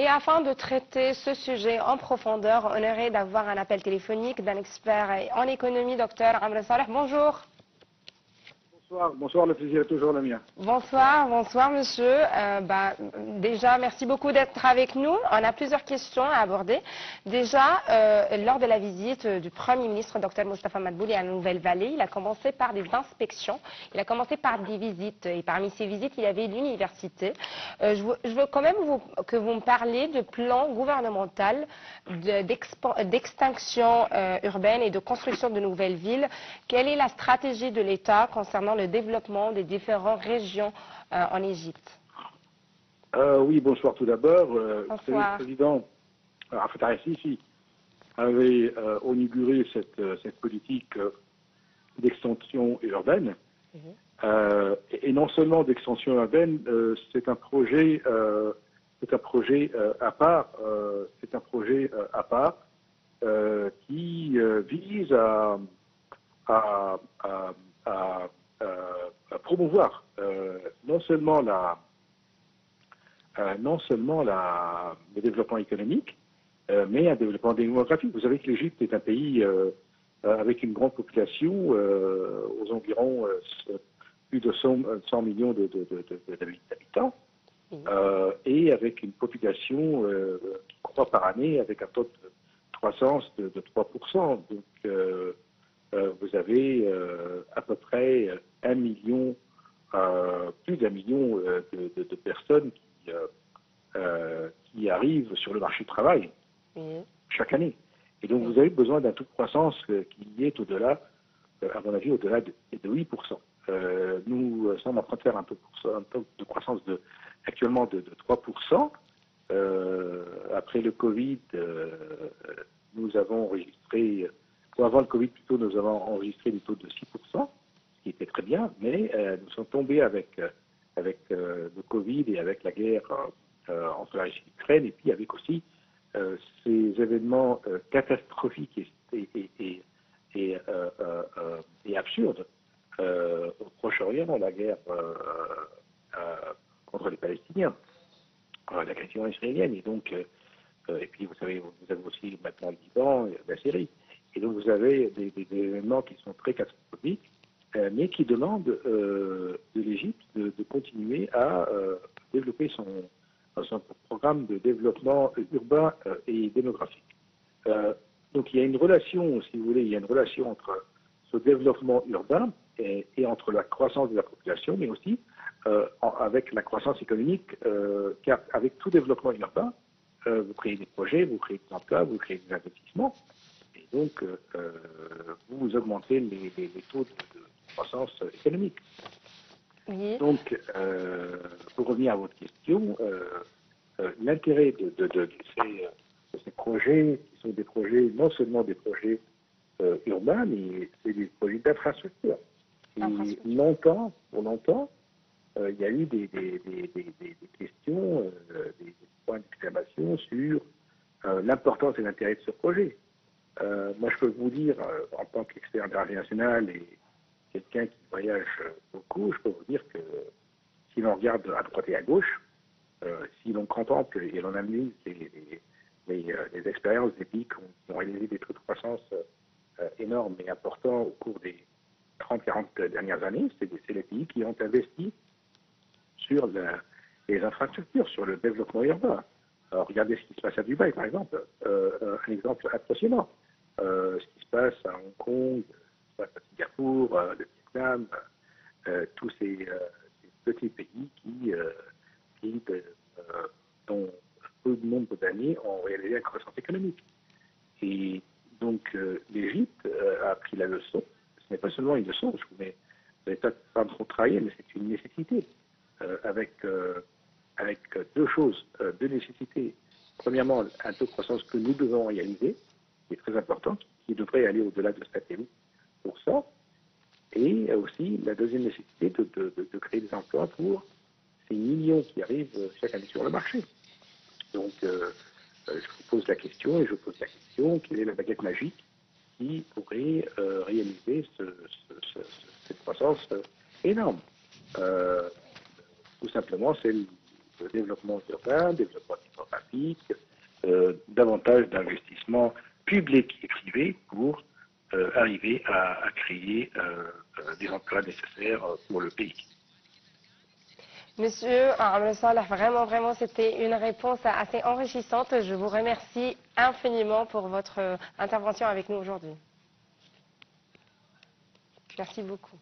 Et afin de traiter ce sujet en profondeur, honoré d'avoir un appel téléphonique d'un expert en économie, docteur Amr Saleh. Bonjour. Bonsoir, le plaisir est toujours le mien. Bonsoir monsieur. Déjà, merci beaucoup d'être avec nous. On a plusieurs questions à aborder. Déjà, lors de la visite du Premier ministre, Dr Moustapha Madbouli, à la Nouvelle-Vallée, il a commencé par des inspections, il a commencé par des visites. Et parmi ces visites, il y avait l'université. Je veux quand même que vous me parliez de plan gouvernemental d'extinction urbaine et de construction de nouvelles villes. Quelle est la stratégie de l'État concernant le développement des différentes régions en Égypte? Oui, bonsoir tout d'abord. Bonsoir. Le président Fattah el-Sisi avait inauguré cette politique d'extension urbaine. Et non seulement d'extension urbaine, c'est un projet à part, qui vise à promouvoir non seulement le développement économique, mais un développement démographique. Vous savez que l'Égypte est un pays avec une grande population, aux environs plus de 100 millions d'habitants, et avec une population qui croît par année avec un taux de croissance de 3%. Donc, vous avez à peu près plus d'1 million de personnes qui arrivent sur le marché du travail chaque année. Et donc vous avez besoin d'un taux de croissance qui est au-delà, à mon avis, au-delà de 8%. Nous sommes en train de faire un taux de croissance actuellement de 3%. Après le Covid, nous avons enregistré, ou avant le Covid plutôt, nous avons enregistré des taux de 6%, ce qui était très bien, mais nous sommes tombés avec le Covid et avec la guerre entre la Russie et l'Ukraine, et puis avec aussi ces événements catastrophiques et absurdes au Proche-Orient, la guerre contre les Palestiniens, la question israélienne, et donc et puis vous avez aussi maintenant le Liban, la Syrie, et donc vous avez des événements qui sont très catastrophiques, mais qui demandent de l'Égypte de continuer à développer son programme de développement urbain et démographique. Donc il y a une relation, si vous voulez, il y a une relation entre ce développement urbain et entre la croissance de la population, mais aussi avec la croissance économique, car avec tout développement urbain, vous créez des projets, vous créez des emplois, vous créez des investissements, et donc vous augmentez les taux de croissance économique. Oui. Donc, pour revenir à votre question, l'intérêt de ces projets, qui sont des projets, non seulement des projets urbains, mais c'est des projets d'infrastructure. Et pour longtemps, il y a eu des questions, des points d'exclamation sur l'importance et l'intérêt de ce projet. Moi, je peux vous dire, en tant qu'expert international et quelqu'un qui voyage beaucoup, je peux vous dire que si l'on regarde à droite et à gauche, si l'on contemple et l'on analyse les expériences des pays qui ont réalisé des taux de croissance énormes et importants au cours des 30-40 dernières années, c'est les pays qui ont investi sur les infrastructures, sur le développement urbain. Alors, regardez ce qui se passe à Dubaï, par exemple, un exemple impressionnant. Ce qui se passe à Hong Kong, ce qui se passe à Singapour, le Vietnam, tous ces petits pays dont peu de nombre d'années ont réalisé une croissance économique. Et donc l'Égypte a pris la leçon. Ce n'est pas seulement une leçon, vous n'avez pas trop travaillé, mais c'est une nécessité, avec deux choses, deux nécessités. Premièrement, un taux de croissance que nous devons réaliser, qui est très important, qui devrait aller au-delà de 7%. Et aussi la deuxième nécessité de créer des emplois pour ces millions qui arrivent chaque année sur le marché. Donc, je vous pose la question, et je pose la question, quelle est la baguette magique qui pourrait réaliser cette croissance énorme? Tout simplement, c'est le développement urbain, le développement démographique, scientifiques, davantage d'investissements publics et privés pour arriver à créer des emplois nécessaires pour le pays. Monsieur Amr Saleh, vraiment, c'était une réponse assez enrichissante. Je vous remercie infiniment pour votre intervention avec nous aujourd'hui. Merci beaucoup.